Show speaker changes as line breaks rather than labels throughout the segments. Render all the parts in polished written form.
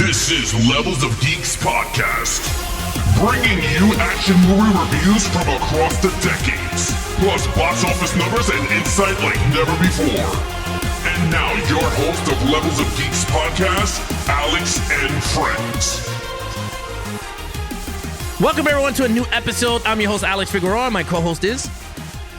This is Levels of Geeks podcast, bringing you action movie reviews from across the decades, plus box office numbers and insight like never before. And now your host of Levels of Geeks podcast, Alex and Friends.
Welcome everyone to a new episode. I'm your host Alex Figueroa. My co-host is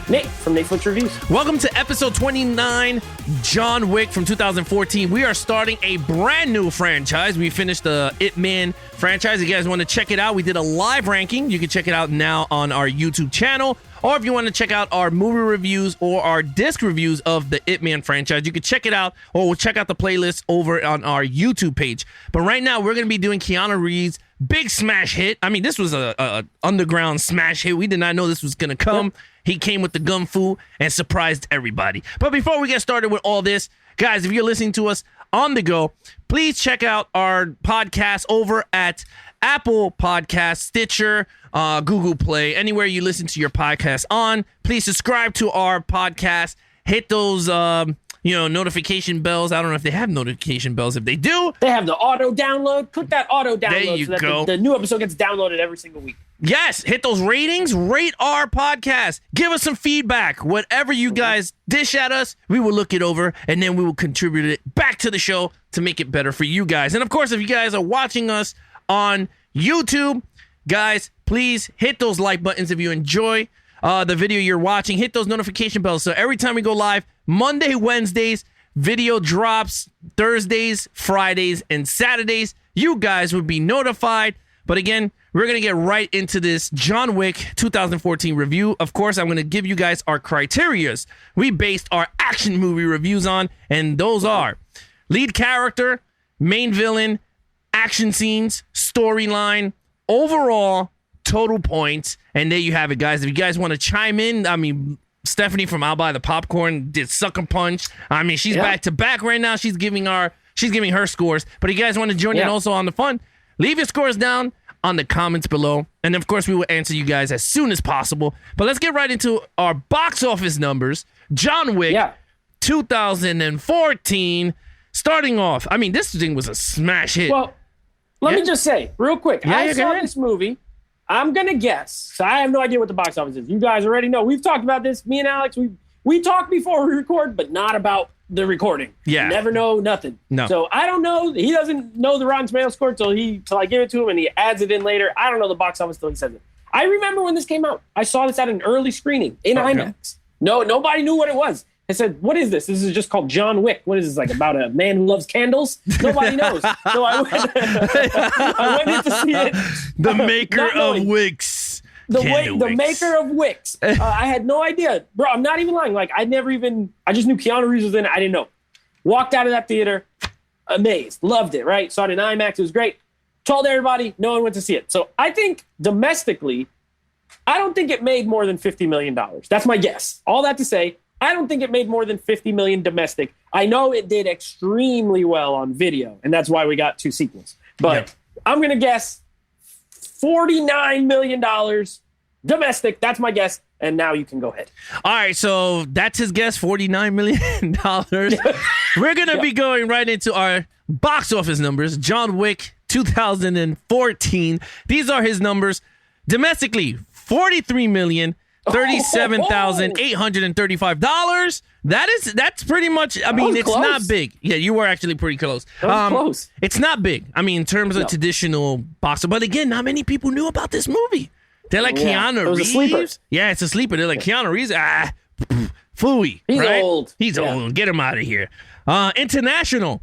Nick from Netflix Reviews.
Welcome to episode 29, John Wick from 2014. We are starting a brand new franchise. We finished the Ip Man franchise. If you guys want to check it out, we did a live ranking. You can check it out now on our YouTube channel. Or if you want to check out our movie reviews or our disc reviews of the Ip Man franchise, you can check it out, or we'll check out the playlist over on our YouTube page. But right now, we're going to be doing Keanu Reeves' big smash hit. I mean, this was a underground smash hit. We did not know this was going to come. Yep. He came with the gun fu and surprised everybody. But before we get started with all this, guys, if you're listening to us on the go, please check out our podcast over at Apple Podcasts, Stitcher, Google Play, anywhere you listen to your podcast on. Please subscribe to our podcast. Hit those notification bells. I don't know if they have notification bells. If they do,
they have the auto download. Click that auto download
there you
so that
go.
The new episode gets downloaded every single week.
Yes, hit those ratings. Rate our podcast. Give us some feedback. Whatever you guys dish at us, we will look it over, and then we will contribute it back to the show to make it better for you guys. And of course, if you guys are watching us on YouTube, guys, please hit those like buttons if you enjoy the video you're watching. Hit those notification bells so every time we go live, Monday, Wednesdays, video drops, Thursdays, Fridays, and Saturdays, you guys would be notified. But again, we're going to get right into this John Wick 2014 review. Of course, I'm going to give you guys our criterias we based our action movie reviews on, and those are lead character, main villain, action scenes, storyline, overall, total points, and there you have it, guys. If you guys want to chime in, I mean, Stephanie from I'll Buy the Popcorn did Sucker Punch. I mean, she's back to back right now. She's giving her scores. But if you guys want to join in also on the fun, leave your scores down on the comments below. And of course, we will answer you guys as soon as possible. But let's get right into our box office numbers. John Wick 2014. Starting off, I mean, this thing was a smash hit.
Well, let me just say real quick. I saw this movie. I'm going to guess. So I have no idea what the box office is. You guys already know. We've talked about this. Me and Alex, we talk before we record, but not about the recording.
Yeah.
You never know nothing.
No.
So I don't know. He doesn't know the Rotten Tomatoes score till I give it to him and he adds it in later. I don't know the box office till he says it. I remember when this came out. I saw this at an early screening in IMAX. No, nobody knew what it was. I said, what is this? This is just called John Wick. What is this, like about a man who loves candles? Nobody knows. So I went in to see it.
The maker of Wicks.
The maker of Wicks. I had no idea. Bro, I'm not even lying. Like, I just knew Keanu Reeves was in it. I didn't know. Walked out of that theater, amazed. Loved it, right? Saw it in IMAX. It was great. Told everybody, no one went to see it. So I think domestically, I don't think it made more than $50 million. That's my guess. All that to say, I don't think it made more than $50 million domestic. I know it did extremely well on video, and that's why we got 2 sequels. But I'm going to guess $49 million domestic. That's my guess. And now you can go ahead.
All right, so that's his guess, $49 million. We're going to be going right into our box office numbers. John Wick 2014. These are his numbers. Domestically, $43,037,835. That's pretty much, I mean, it's close. Not big. Yeah, you were actually pretty close.
That was close.
It's not big. I mean, in terms of traditional box office. But again, not many people knew about this movie. They're like Keanu Reeves.
Sleeper.
Yeah, it's a sleeper. They're like Keanu Reeves. Phooey.
He's
right?
old.
He's old. Get him out of here. International,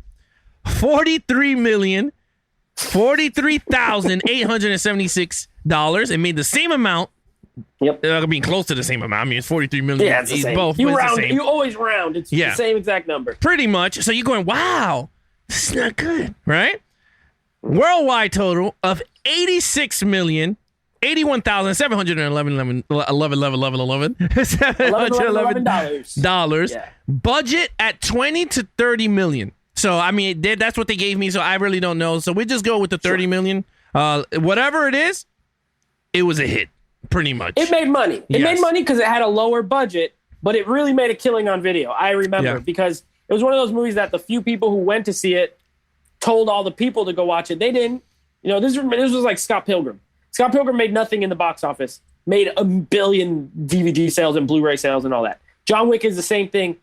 $43,876. It made the same amount.
Yep.
They're being close to the same amount. I mean, it's 43 million.
Yeah, it's the same.
Both,
you
round.
You always round. It's the same exact number.
Pretty much. So you're going, wow, this is not good, right? Worldwide total of $86,081,711
Yeah.
Budget at 20 to 30 million. So I mean, that's what they gave me. So I really don't know. So we just go with the 30 million. Whatever it is, it was a hit. Pretty much.
It made money. It made money because it had a lower budget, but it really made a killing on video. I remember because it was one of those movies that the few people who went to see it told all the people to go watch it. They didn't. You know, this was like Scott Pilgrim. Scott Pilgrim made nothing in the box office, made 1 billion DVD sales and Blu-ray sales and all that. John Wick is the same thing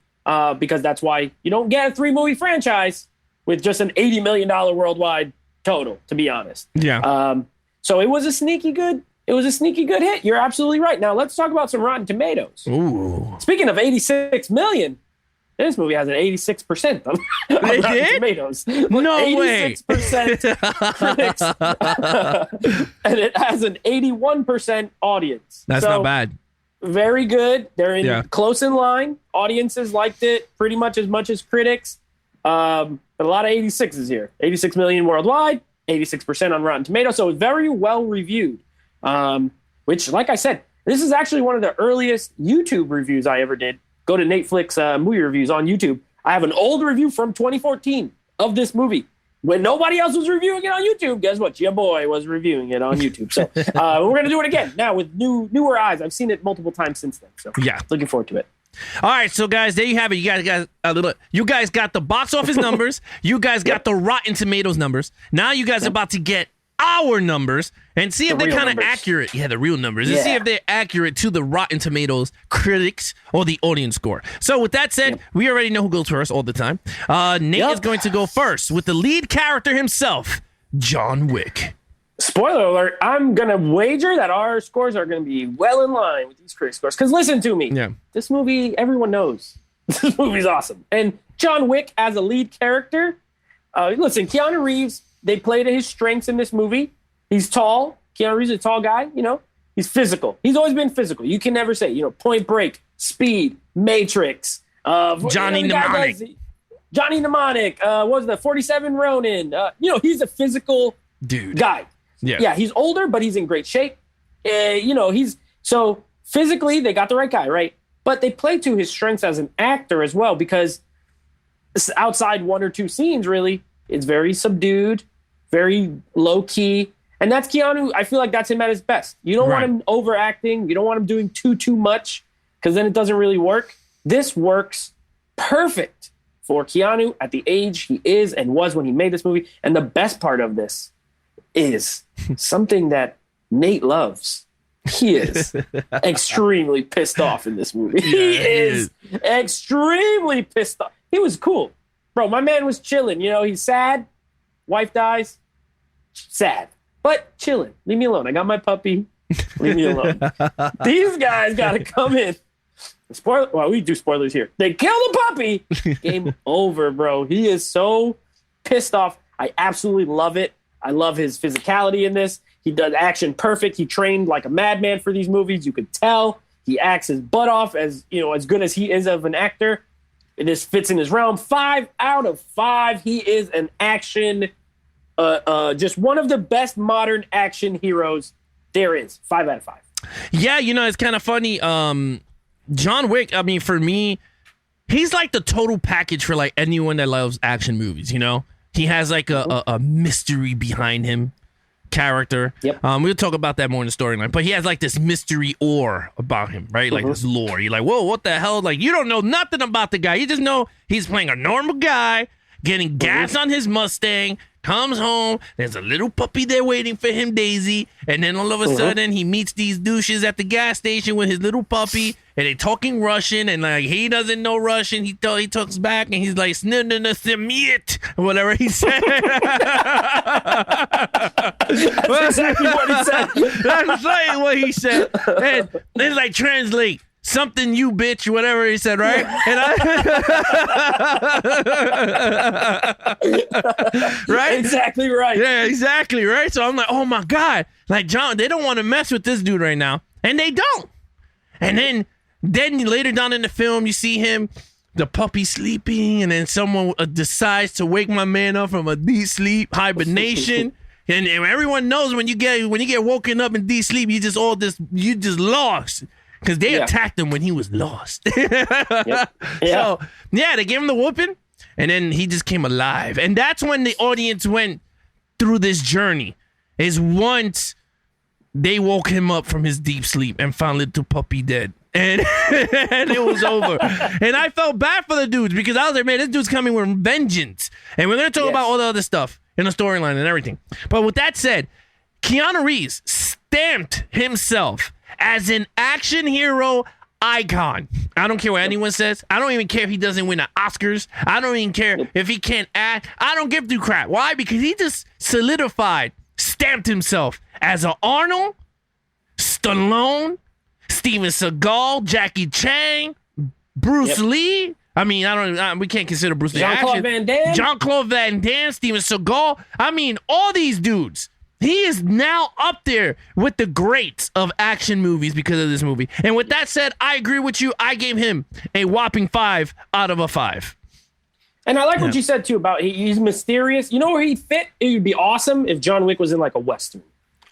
because that's why you don't get a 3-movie franchise with just an $80 million worldwide total, to be honest.
Yeah.
So it was a sneaky good hit. You're absolutely right. Now let's talk about some Rotten Tomatoes.
Ooh.
Speaking of 86 million, this movie has an 86% on Rotten Tomatoes.
No
86% critics. And it has an 81% audience.
That's not bad.
Very good. They're close in line. Audiences liked it pretty much as critics. But a lot of 86s here. 86 million worldwide, 86% on Rotten Tomatoes. So it's very well reviewed. Which, like I said, this is actually one of the earliest YouTube reviews I ever did. Go to Netflix movie reviews on YouTube. I have an old review from 2014 of this movie. When nobody else was reviewing it on YouTube, guess what? Your boy was reviewing it on YouTube. So we're going to do it again now with newer eyes. I've seen it multiple times since then. So yeah, looking forward to it.
All right, so guys, there you have it. You guys got the box office numbers. You guys got the Rotten Tomatoes numbers. Now you guys are about to get our numbers and see if they're kind of accurate. Yeah, the real numbers. And see if they're accurate to the Rotten Tomatoes critics or the audience score. So with that said, we already know who goes first all the time. Nate is going to go first with the lead character himself, John Wick.
Spoiler alert, I'm going to wager that our scores are going to be well in line with these critic scores. Because listen to me. Yeah. This movie, everyone knows. This movie's awesome. And John Wick as a lead character, listen, Keanu Reeves, they play to his strengths in this movie. He's tall. Keanu Reeves is a tall guy, you know. He's physical. He's always been physical. You can never say, Point Break, Speed, Matrix.
Johnny Mnemonic.
Johnny Mnemonic. What was the 47 Ronin? He's a physical guy. Yeah, he's older, but he's in great shape. So physically, they got the right guy, right? But they play to his strengths as an actor as well, because outside one or two scenes, really, it's very subdued, very low key. And that's Keanu. I feel like that's him at his best. You don't want him overacting. You don't want him doing too much, because then it doesn't really work. This works perfect for Keanu at the age he is and was when he made this movie. And the best part of this is something that Nate loves. He is extremely pissed off in this movie. He is extremely pissed off. He was cool. Bro, my man was chilling. He's sad. Wife dies. Sad. But chilling. Leave me alone. I got my puppy. Leave me alone. These guys got to come in. Well, we do spoilers here. They kill the puppy. Game over, bro. He is so pissed off. I absolutely love it. I love his physicality in this. He does action perfect. He trained like a madman for these movies. You could tell he acts his butt off as good as he is of an actor. This fits in his realm. 5 out of 5. He is an action, just one of the best modern action heroes there is. 5 out of 5.
Yeah, it's kind of funny. John Wick, I mean, for me, he's like the total package for like anyone that loves action movies, He has like a mystery behind him character. Yep. We'll talk about that more in the storyline. But he has like this mystery aura about him, right? Like this lore. You're like, whoa, what the hell? Like, you don't know nothing about the guy. You just know he's playing a normal guy, getting gas on his Mustang, comes home, there's a little puppy there waiting for him, Daisy, and then all of a sudden he meets these douches at the gas station with his little puppy, and they talking Russian, and like he doesn't know Russian. He talks back, and he's like "Snununasimiet," whatever he said.
That's exactly what he said.
That's like what he said. And it's like translate something, you bitch, whatever he said, right? And right?
Exactly right.
Yeah, exactly right. So I'm like, oh my God, like John, they don't want to mess with this dude right now, and they don't. And then later down in the film, you see him, the puppy sleeping, and then someone decides to wake my man up from a deep sleep, hibernation. And everyone knows when you get woken up in deep sleep, you just lost. Because they attacked him when he was lost. So, they gave him the whooping, and then he just came alive. And that's when the audience went through this journey, is once they woke him up from his deep sleep and found little puppy dead. And, and it was over. And I felt bad for the dudes because I was like, man, this dude's coming with vengeance. And we're going to talk about all the other stuff in the storyline and everything. But with that said, Keanu Reeves stamped himself as an action hero icon. I don't care what anyone says. I don't even care if he doesn't win the Oscars. I don't even care if he can't act. I don't give two crap. Why? Because he just stamped himself as an Arnold, Stallone, Steven Seagal, Jackie Chan, Bruce Lee. I mean, we can't consider Bruce Lee
Jean-Claude Van Damme.
Jean-Claude Van Damme, Steven Seagal. I mean, all these dudes. He is now up there with the greats of action movies because of this movie. And with that said, I agree with you. I gave him a whopping 5 out of 5.
And I like what you said, too, about he's mysterious. You know where he'd fit? It would be awesome if John Wick was in, like, a Western.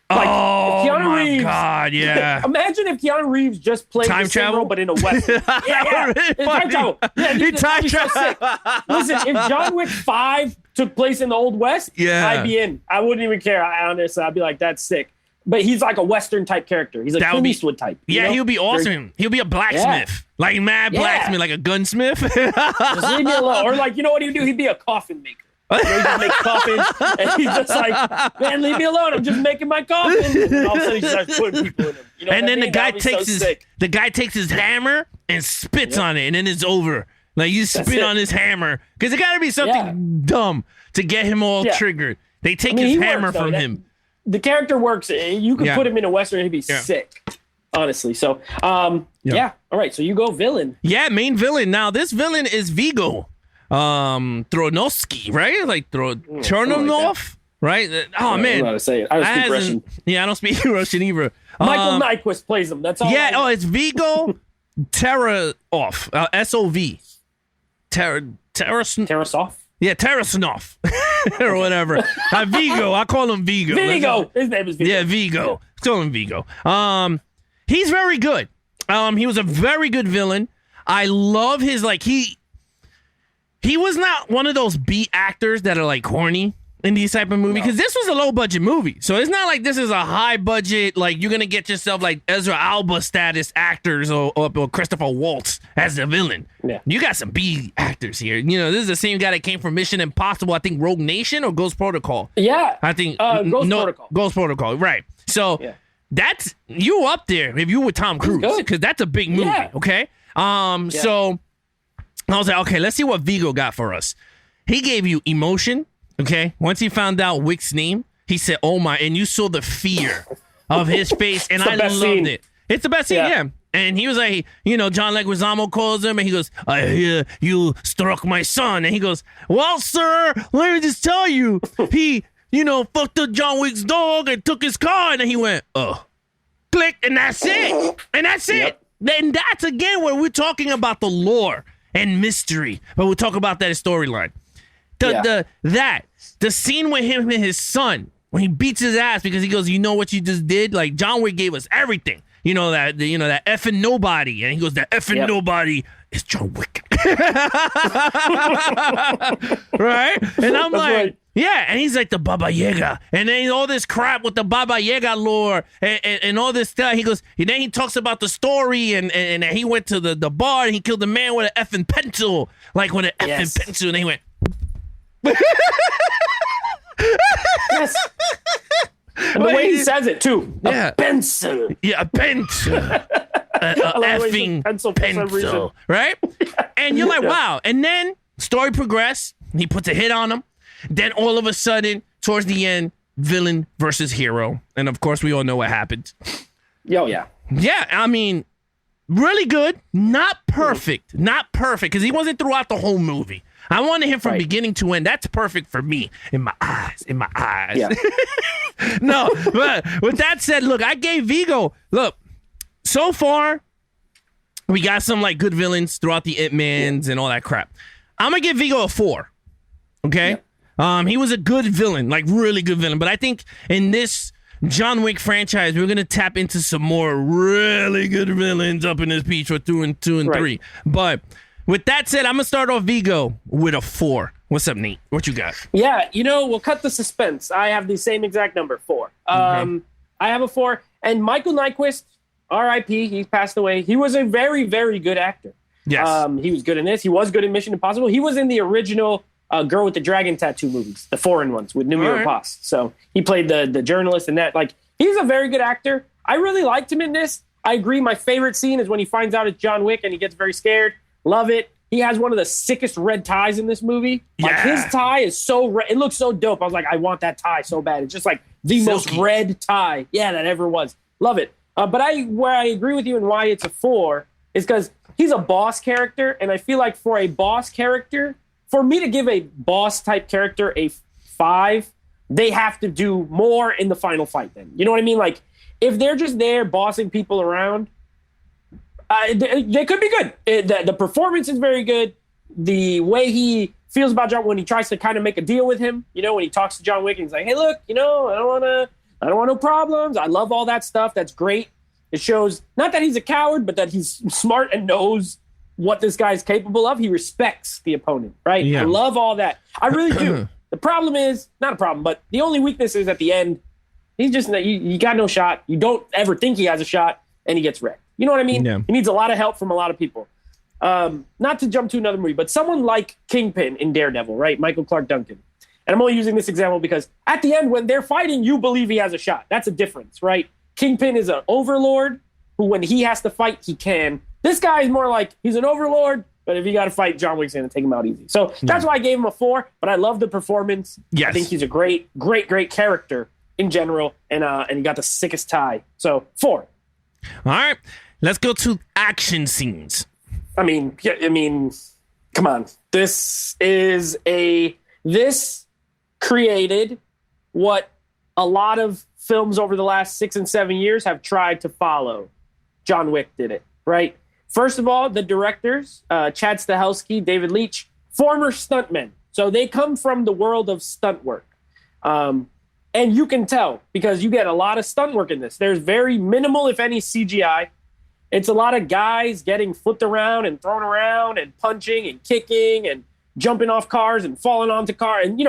Like,
God, yeah.
Imagine if Keanu Reeves just played
time
the same
travel?
role, but in a Western. Yeah. Time travel. Yeah,
time travel.
Listen, if John Wick 5 took place in the Old West, I'd be in. I wouldn't even care. I'd be like, that's sick. But he's like a Western type character. He's a Clint Eastwood type.
Yeah, he'll be awesome. He'll be a blacksmith. Like blacksmith, like a gunsmith.
Just leave me alone. Or like, you know what he would do? He'd be a coffin maker. He just makes coffins, and he's just like, man, leave me alone. I'm just making my coffin. And all of a sudden he starts putting people in them. You know
and then
the
guy takes his hammer and spits on it, and then it's over. Like you spit on his hammer because it got to be something dumb to get him all triggered. They take his hammer from him.
The character works. You could put him in a Western, and he'd be sick. Honestly, so all right. So you go villain.
Yeah, main villain. Now this villain is Vigo. Tronovsky, right? Like Chernonov, right? Oh man,
I don't know how to say it. I don't speak Russian.
Yeah, I don't speak Russian either.
Michael Nyquist plays him. That's all.
Yeah. Oh, it's Vigo Tarasov. S-O-V.
Tarasov.
Yeah, Tarasov or whatever. Vigo. I call him Vigo.
Vigo. His name is Vigo.
Yeah, Vigo. Let's call him Vigo. He's very good. He was a very good villain. I love his He was not one of those B actors that are like corny in these type of movies because this was a low budget movie. So it's not like this is a high budget, like you're going to get yourself like Ezra Alba status actors or Christopher Waltz as the villain. Yeah. You got some B actors here. You know, this is the same guy that came from Mission Impossible, I think Rogue Nation or Ghost Protocol.
Yeah.
I think
Protocol.
Ghost Protocol, right. So that's you up there if you were Tom Cruise because that's a big movie, okay? So I was like, okay, let's see what Vigo got for us. He gave you emotion, okay? Once he found out Wick's name, he said, oh my, and you saw the fear of his face, and I loved it. It's the best scene, yeah. And he was like, John Leguizamo calls him, and he goes, I hear you struck my son. And he goes, well, sir, let me just tell you, he, fucked up John Wick's dog and took his car, and then he went, click, and that's it. And that's it. And that's, again, where we're talking about the lore and mystery, but we'll talk about that storyline. The scene with him and his son when he beats his ass because he goes, you know what you just did? Like John Wick gave us everything. That effing nobody, and he goes, that effing nobody is John Wick, right? And I'm like. Yeah, and he's like the Baba Yaga. And then all this crap with the Baba Yaga lore and all this stuff. He goes, and then he talks about the story and he went to the bar and he killed a man with an effing pencil. Like with an effing pencil. And he went.
Yes. And the way he says it, too.
Yeah.
A pencil.
Yeah, a pencil. A effing pencil. Right? And you're like, wow. And then story progressed. He puts a hit on him. Then all of a sudden, towards the end, villain versus hero. And of course, we all know what happened.
Yeah.
Yeah, I mean, really good. Not perfect. Not perfect, because he wasn't throughout the whole movie. I wanted him from beginning to end. That's perfect for me. In my eyes. Yeah. No, but with that said, look, I gave Vigo, look, so far, we got some like good villains throughout the Ip-Mans and all that crap. I'm going to give Vigo a 4. Okay? Yeah. He was a good villain, like really good villain. But I think in this John Wick franchise, we're going to tap into some more really good villains up in this piece for 2 and 3. But with that said, I'm going to start off Vigo with a 4. What's up, Nate? What you got?
Yeah, we'll cut the suspense. I have the same exact number, 4. I have a 4. And Michael Nyquist, R.I.P. He passed away. He was a very, very good actor.
Yes.
He was good in this. He was good in Mission Impossible. He was in the original Girl with the Dragon Tattoo movies, the foreign ones with Noomi Rapace. So he played the journalist in that. Like, he's a very good actor. I really liked him in this. I agree. My favorite scene is when he finds out it's John Wick and he gets very scared. Love it. He has one of the sickest red ties in this movie. Like, his tie is so red. It looks so dope. I was like, I want that tie so bad. It's just like the most red tie, that ever was. Love it. But where I agree with you and why it's a 4 is because he's a boss character, and I feel like for a boss character, for me to give a boss type character a 5, they have to do more in the final fight. Then, you know what I mean? Like, if they're just there bossing people around, they could be good. The performance is very good. The way he feels about John when he tries to kind of make a deal with him, when he talks to John Wick and he's like, "Hey, look, I don't want no problems. I love all that stuff. That's great." It shows not that he's a coward, but that he's smart and knows what this guy's capable of. He respects the opponent, right? Yeah. I love all that. I really do. The problem is, not a problem, but the only weakness is at the end, he's just, you got no shot. You don't ever think he has a shot, and he gets wrecked. You know what I mean? Yeah. He needs a lot of help from a lot of people. Not to jump to another movie, but someone like Kingpin in Daredevil, right? Michael Clark Duncan. And I'm only using this example because at the end, when they're fighting, you believe he has a shot. That's a difference, right? Kingpin is an overlord who, when he has to fight, he can. This guy is more like he's an overlord, but if you got to fight, John Wick's going to take him out easy. So that's why I gave him a 4, but I love the performance. Yes. I think he's a great, great, great character in general, and he got the sickest tie. So 4.
All right. Let's go to action scenes.
I mean, come on. This created what a lot of films over the last 6 and 7 years have tried to follow. John Wick did it, right? First of all, the directors, Chad Stahelski, David Leitch, former stuntmen. So they come from the world of stunt work. And you can tell because you get a lot of stunt work in this. There's very minimal, if any, CGI. It's a lot of guys getting flipped around and thrown around and punching and kicking and jumping off cars and falling onto cars. And,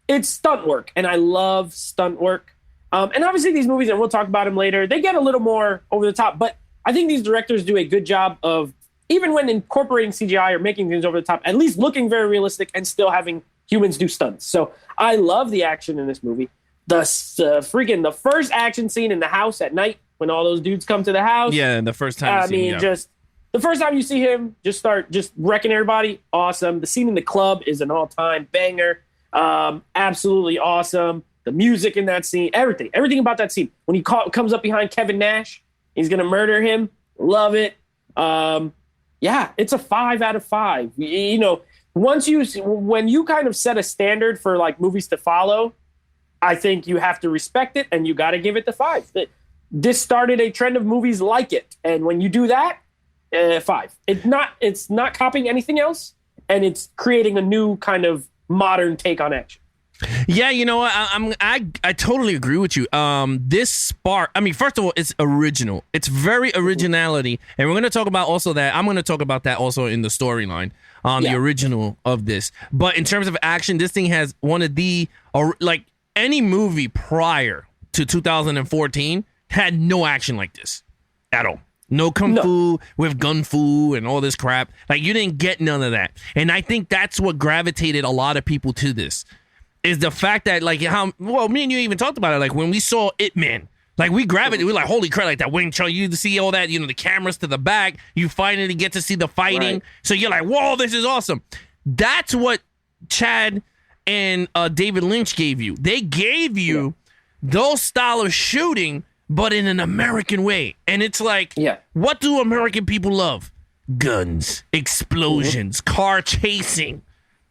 it's stunt work. And I love stunt work. And obviously these movies, and we'll talk about them later, they get a little more over the top. But I think these directors do a good job of, even when incorporating CGI or making things over the top, at least looking very realistic and still having humans do stunts. So I love the action in this movie. The first action scene in the house at night when all those dudes come to the house.
Yeah, the first time.
Just the first time you see him, just wrecking everybody. Awesome. The scene in the club is an all-time banger. Absolutely awesome. The music in that scene, everything about that scene. When he comes up behind Kevin Nash, he's gonna murder him. Love it. It's a 5 out of 5. When you kind of set a standard for like movies to follow, I think you have to respect it and you got to give it the 5. This started a trend of movies like it, and when you do that, 5. It's not copying anything else, and it's creating a new kind of modern take on action.
Yeah, you know what? I totally agree with you. This spark. I mean, first of all, it's original. It's very originality, and we're going to talk about also that. I'm going to talk about that also in the storyline on the original of this. But in terms of action, this thing has one of the any movie prior to 2014 had no action like this at all. No kung fu with gun fu and all this crap. Like, you didn't get none of that, and I think that's what gravitated a lot of people to this. Is the fact that, like, me and you even talked about it, like, when we saw It Man, like, we gravitated, we're like, holy crap, like, that Wing Chun, you see all that, the cameras to the back, you finally get to see the fighting, right. So you're like, whoa, this is awesome. That's what Chad and David Lynch gave you. They gave you those style of shooting, but in an American way. And it's like, what do American people love? Guns, explosions, car chasing,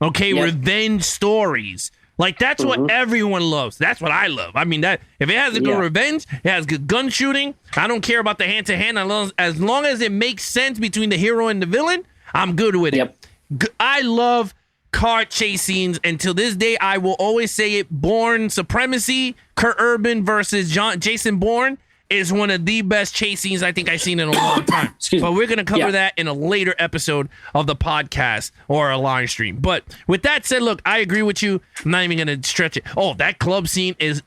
revenge stories. Like, that's what everyone loves. That's what I love. I mean, that if it has a good revenge, it has good gun shooting. I don't care about the hand-to-hand. As long as it makes sense between the hero and the villain, I'm good with it. I love car chase scenes. And till this day, I will always say it. Bourne Supremacy, Kurt Urban versus Jason Bourne is one of the best chase scenes I think I've seen in a long time. But we're going to cover that in a later episode of the podcast or a live stream. But with that said, look, I agree with you. I'm not even going to stretch it. Oh, that club scene is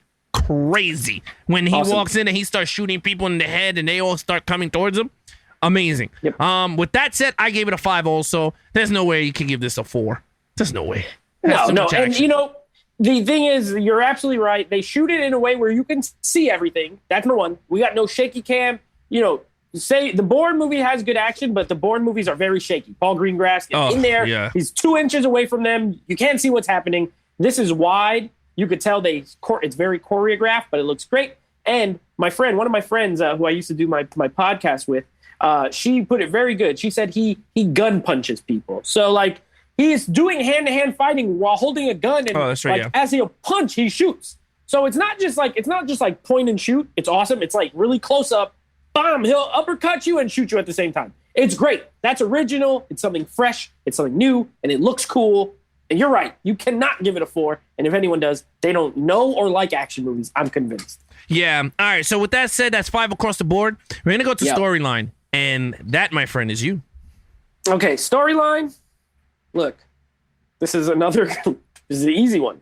crazy when he walks in and he starts shooting people in the head and they all start coming towards him. Amazing.
Yep.
With that said, I gave it a 5 also. There's no way you can give this a 4. There's no way.
No. And, the thing is, you're absolutely right. They shoot it in a way where you can see everything. That's number one. We got no shaky cam. Say the Bourne movie has good action, but the Bourne movies are very shaky. Paul Greengrass in there. Yeah. He's 2 inches away from them. You can't see what's happening. This is wide. You could tell it's very choreographed, but it looks great. And one of my friends who I used to do my podcast with, she put it very good. She said he gun punches people. So like he's doing hand-to-hand fighting while holding a gun, and
that's right,
as he'll punch, he shoots. So it's not just like point and shoot. It's awesome. It's like really close up. Bam! He'll uppercut you and shoot you at the same time. It's great. That's original. It's something fresh. It's something new, and it looks cool. And you're right. You cannot give it a 4. And if anyone does, they don't know or like action movies. I'm convinced.
Yeah. All right. So with that said, that's 5 across the board. We're gonna go to storyline, and that, my friend, is you.
Okay, storyline. Look, this is an easy one.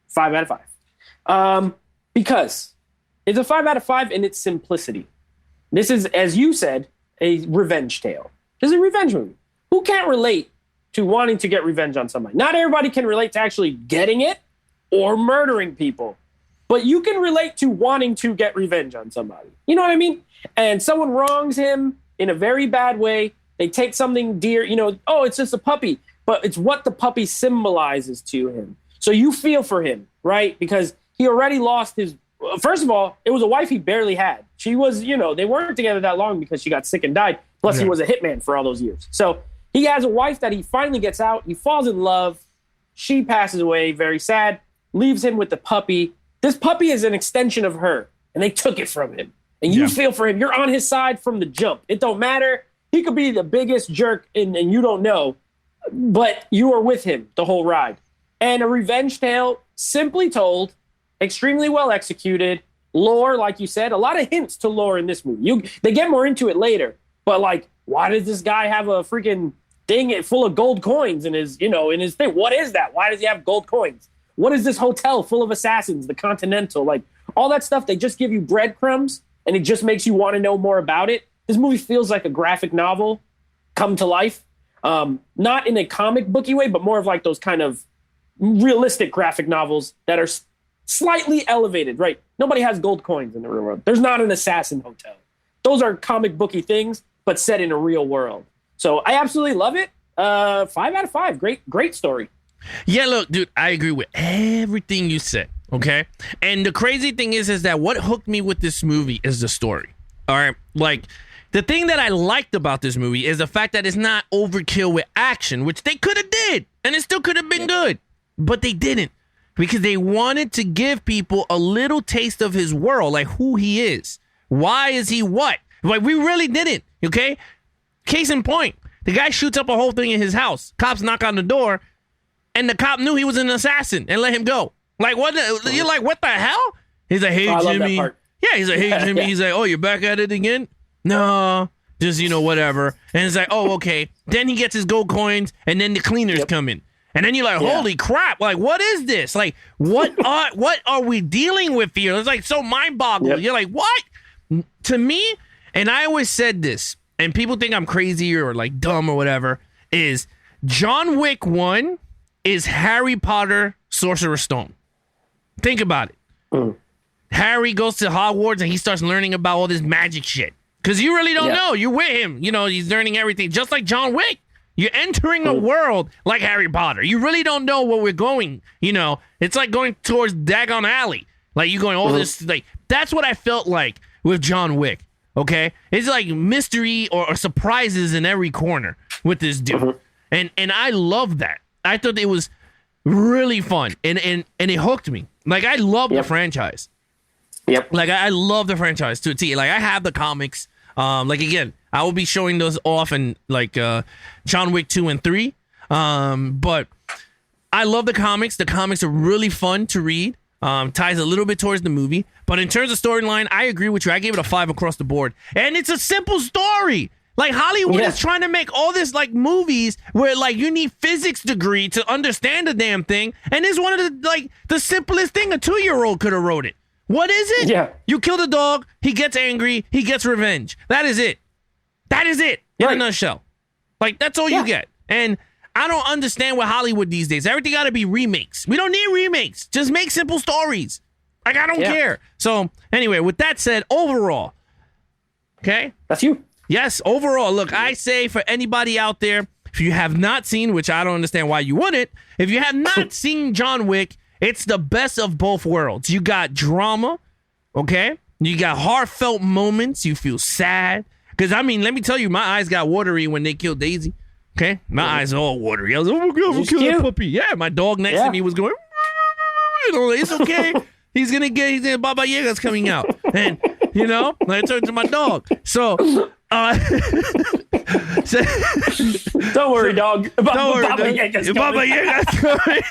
5 out of 5. Because it's a 5 out of 5 in its simplicity. This is, as you said, a revenge tale. This is a revenge movie. Who can't relate to wanting to get revenge on somebody? Not everybody can relate to actually getting it or murdering people. But you can relate to wanting to get revenge on somebody. You know what I mean? And someone wrongs him in a very bad way. They take something dear, it's just a puppy. But it's what the puppy symbolizes to him. So you feel for him, right? Because he already lost his... First of all, it was a wife he barely had. She was, they weren't together that long because she got sick and died. Plus, he was a hitman for all those years. So he has a wife that he finally gets out. He falls in love. She passes away, very sad. Leaves him with the puppy. This puppy is an extension of her, and they took it from him. And you feel for him. You're on his side from the jump. It don't matter. He could be the biggest jerk, and you don't know. But you are with him the whole ride. And a revenge tale, simply told, extremely well executed. Lore, like you said, a lot of hints to lore in this movie. They get more into it later. But like, why does this guy have a freaking thing full of gold coins in his thing? What is that? Why does he have gold coins? What is this hotel full of assassins, the Continental? Like, all that stuff, they just give you breadcrumbs, and it just makes you want to know more about it. This movie feels like a graphic novel come to life. Not in a comic booky way, but more of like those kind of realistic graphic novels that are slightly elevated, right? Nobody has gold coins in the real world. There's not an assassin hotel. Those are comic booky things, but set in a real world. So I absolutely love it. 5 out of 5. Great story.
Yeah, look, dude, I agree with everything you said, okay? And the crazy thing is that what hooked me with this movie is the story, all right? Like, the thing that I liked about this movie is the fact that it's not overkill with action, which they could have did, and it still could have been good, but they didn't, because they wanted to give people a little taste of his world, like who he is. Why is he what? Like, we really didn't, okay? Case in point, the guy shoots up a whole thing in his house. Cops knock on the door, and the cop knew he was an assassin and let him go. Like, what? You're like, what the hell? He's like, hey, Jimmy. Yeah, he's like, hey, Jimmy. He's like, oh, you're back at it again? No, just, whatever. And it's like, oh, okay. Then he gets his gold coins, and then the cleaners come in. And then you're like, holy crap. Like, what is this? Like, what are we dealing with here? It's like so mind-boggling. Yep. You're like, what? To me, and I always said this, and people think I'm crazy or like dumb or whatever, is John Wick 1 is Harry Potter Sorcerer's Stone. Think about it. Harry goes to Hogwarts and he starts learning about all this magic shit. Because you really don't know. You're with him. He's learning everything. Just like John Wick. You're entering a world like Harry Potter. You really don't know where we're going. It's like going towards Dagon Alley. Like, you're going, this, like, that's what I felt like with John Wick. Okay? It's like mystery or surprises in every corner with this dude. And I love that. I thought it was really fun, and it hooked me. Like, I love the franchise. Yep. Like, I love the franchise to a T. Like, I have the comics. Like, again, I will be showing those off in, like, John Wick 2 and 3. But I love the comics. The comics are really fun to read. Ties a little bit towards the movie. But in terms of storyline, I agree with you. I gave it a 5 across the board. And it's a simple story. Like, Hollywood is trying to make all this, like, movies where, like, you need physics degree to understand the damn thing. And it's one of the, like, the simplest thing. A 2-year-old could have wrote it. What is it?
Yeah.
You kill the dog, he gets angry, he gets revenge. That is it. That is it in a nutshell. Like, that's all you get. And I don't understand with Hollywood these days. Everything got to be remakes. We don't need remakes. Just make simple stories. Like, I don't care. So, anyway, with that said, overall, okay?
That's you.
Yes, overall. Look, I say for anybody out there, if you have not seen, which I don't understand why you wouldn't, if you have not seen John Wick, it's the best of both worlds. You got drama, okay? You got heartfelt moments. You feel sad. Because, I mean, let me tell you, my eyes got watery when they killed Daisy. Okay? My eyes are all watery. I was like, oh, my God, we'll kill that puppy. Yeah, my dog next to me was going, you know, it's okay. He's gonna Baba Yaga's coming out. And, you know, I turned to my dog. So,
don't worry, dog.
Don't worry,
Baba Yaga's
Baba Yaga's coming.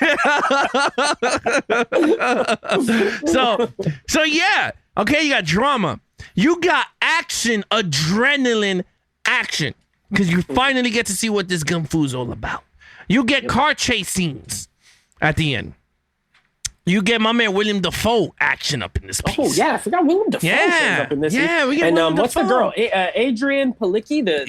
So yeah. Okay, you got drama. You got action, adrenaline action. Because you finally get to see what this Kung Fu's all about. You get car chase scenes at the end. You get my man William Dafoe action up in this piece.
Oh, yeah. I forgot William Dafoe shows up in this.
Yeah, we get
and
William
what's
Dafoe.
the girl? Adrian Palicki, the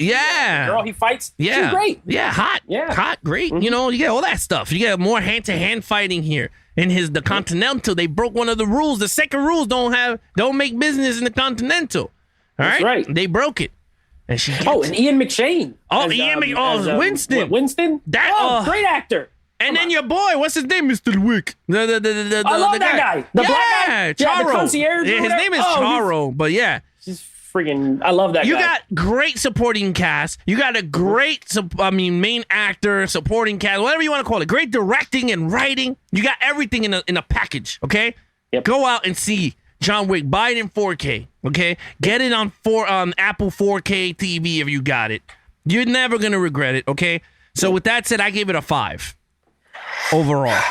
girl he fights.
Yeah.
She's great.
Yeah, hot.
Yeah.
Hot, great. You know, you get all that stuff. You get more hand-to-hand fighting here. In the Continental, they broke one of the rules. The second rules don't make business in the Continental. All right?
That's right.
They broke it. And she
and Ian McShane.
Winston.
Winston? Great actor.
And then your boy, what's his name? Mr. Wick.
I love that guy. The black guy?
Charo.
Yeah, the concierge.
His name is Charo, but yeah.
He's friggin', I love that guy.
You got great supporting cast. You got a great, main actor, supporting cast, whatever you want to call it. Great directing and writing. You got everything in a package, okay?
Yep.
Go out and see John Wick. Buy it in 4K, okay? Get it on Apple 4K TV if you got it. You're never going to regret it, okay? So with that said, I gave it a 5 overall.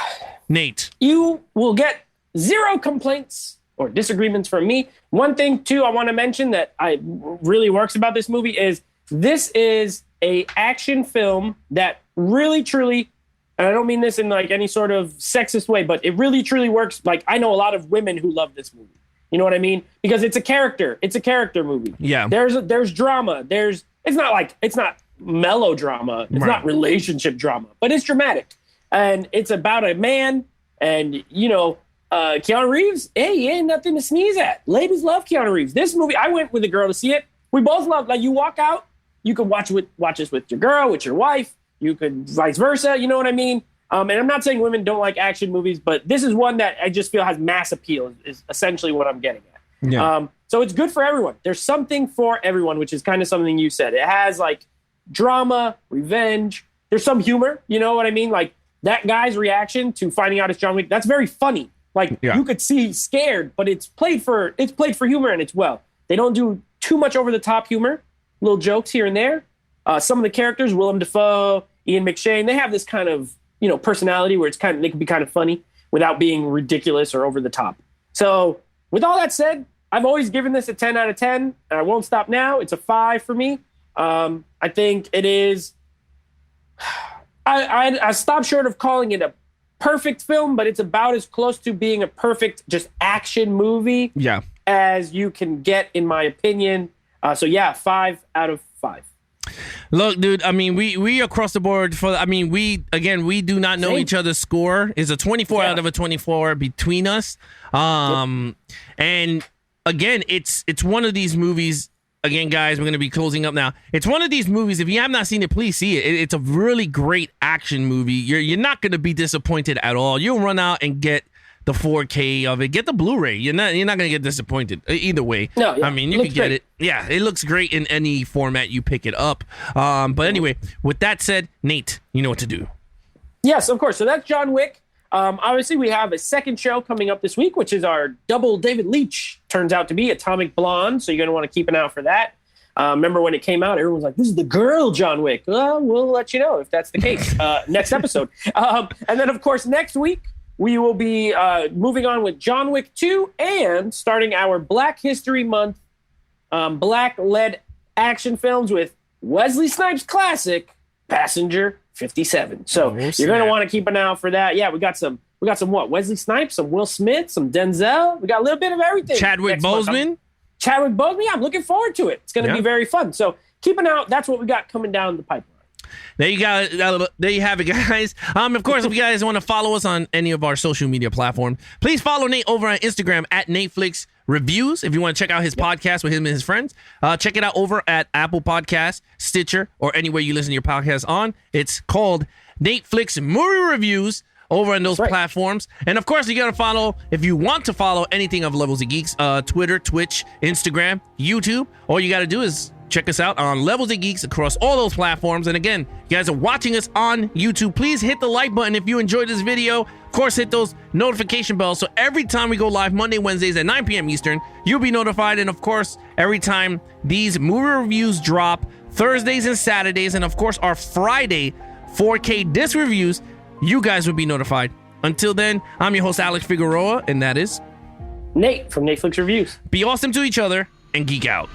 Nate.
You will get 0 complaints or disagreements from me. One thing, too, I want to mention that really works about this movie is this is a action film that really, truly, and I don't mean this in like any sort of sexist way, but it really, truly works. Like, I know a lot of women who love this movie. You know what I mean? Because it's a character. It's a character movie.
Yeah.
There's drama. It's not melodrama. It's not relationship drama, but it's dramatic. And it's about a man and, you know, Keanu Reeves, hey, he ain't nothing to sneeze at. Ladies love Keanu Reeves. This movie, I went with a girl to see it. We both love, like, you walk out, you could watch this with your girl, with your wife. You could vice versa. You know what I mean? And I'm not saying women don't like action movies, but this is one that I just feel has mass appeal is essentially what I'm getting at.
Yeah.
So it's good for everyone. There's something for everyone, which is kind of something you said. It has like drama, revenge. There's some humor. You know what I mean? Like that guy's reaction to finding out it's John Wick. That's very funny. Like you could see he's scared, but it's played for humor and it's well. They don't do too much over the top humor, little jokes here and there. Some of the characters, Willem Dafoe, Ian McShane, they have this kind of, you know, personality where they can be kind of funny without being ridiculous or over the top. So with all that said, I've always given this a 10 out of 10, and I won't stop now. It's a 5 for me. I think it is. I stopped short of calling it a perfect film, but it's about as close to being a perfect just action movie as you can get, in my opinion. So yeah, 5 out of 5.
Look, dude, I mean, we across the board we do not know each other's score. It's a 24 out of a 24 between us. And again, it's one of these movies. Again, guys, we're going to be closing up now. It's one of these movies. If you have not seen it, please see it. It's a really great action movie. You're not going to be disappointed at all. You'll run out and get the 4K of it. Get the Blu-ray. You're not going to get disappointed either way. No, I mean, you can get it. Yeah, it looks great in any format you pick it up. But anyway, with that said, Nate, you know what to do. Yes, of course. So that's John Wick. Obviously, we have a second show coming up this week, which is our double David Leitch, turns out to be Atomic Blonde. So you're going to want to keep an eye out for that. Remember when it came out, everyone was like, this is the girl John Wick. Well, we'll let you know if that's the case next episode. And then, of course, next week, we will be moving on with John Wick 2 and starting our Black History Month Black-led action films with Wesley Snipes' classic, Passenger 57. So you're going to want to keep an eye out for that. Yeah, we got some
We got some Wesley Snipes, some Will Smith, some Denzel. We got a little bit of everything.
Chadwick Boseman.
Chadwick Boseman. Yeah, I'm looking forward to it. It's going to be very fun. So keep an eye out. That's what we got coming down the pipeline.
There you go. There you have it, guys. Of course, if you guys want to follow us on any of our social media platforms, please follow Nate over on Instagram at Netflix Reviews. If you want to check out his podcast with him and his friends, check it out over at Apple Podcasts, Stitcher, or anywhere you listen to your podcast on. It's called Netflix Movie Reviews over on those platforms. And of course, you got to follow, if you want to follow anything of Levels of Geeks, Twitter, Twitch, Instagram, YouTube. All you got to do is check us out on Levels of Geeks across all those platforms. And again, you guys are watching us on YouTube. Please hit the like button if you enjoyed this video. Of course, hit those notification bells. So every time we go live Monday, Wednesdays at 9 p.m. Eastern, you'll be notified. And of course, every time these movie reviews drop, Thursdays and Saturdays, and of course, our Friday 4K disc reviews, you guys will be notified. Until then, I'm your host, Alex Figueroa, and that is
Nate from Netflix Reviews.
Be awesome to each other and geek out.